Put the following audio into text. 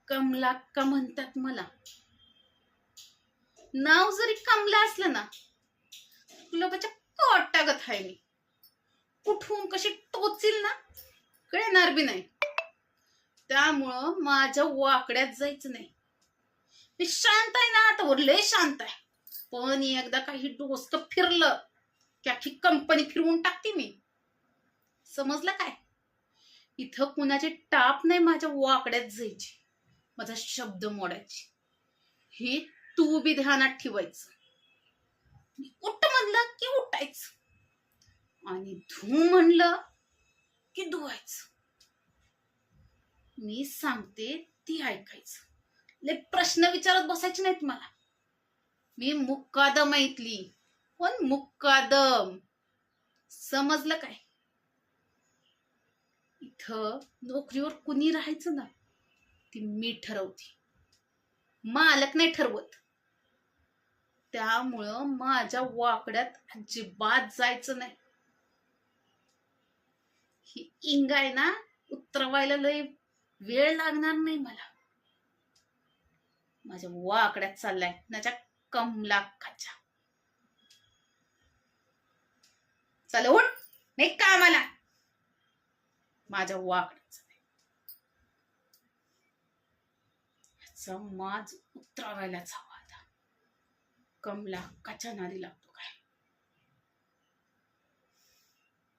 कमला का म्हणतात मला. नाव जरी कमला असलं ना, लोकांच्या कोटागत आहे मी. कुठून कशी टोचील ना कळणार बी नाही. त्यामुळं माझ्या वाकड्यात जायचं नाही. मी शांत आहे ना, आता लय शांत आहे. पण एकदा काही डोसकं फिरलं की अख्खी कंपनी फिरवून टाकते मी. समजलं काय? इथं कुणाची टाप नाही माझ्या वाकड्यात जायची, माझा शब्द मोडायची. हे तू बी ध्यानात ठेवायचं. उठ म्हणलं की उठायचं आणि धू म्हणलं की धुवायचं. मी सांगते ती ऐकायचं. लय प्रश्न विचारत बसायचे नाहीत मला. मी मुक्कादम ऐकली, पण मुक्कादम. समजलं काय? इथं नोकरीवर कुणी राहायचं ना, ती मी ठरवते, मालक नाही ठरवत. त्यामुळं माझ्या वाकड्यात अजिबात जायचं नाही. ही इंग आहे ना, उतरवायला लय वेळ लागणार नाही मला. माझ्या वाकड्यात चाललाय माझ्या कमला खाच्या. चल उठ, नाही कामाला. माझ्या वाकड्यात ह्याचा माज उतरावायलाच हवा आता. कमला काच्या नादी लागतो.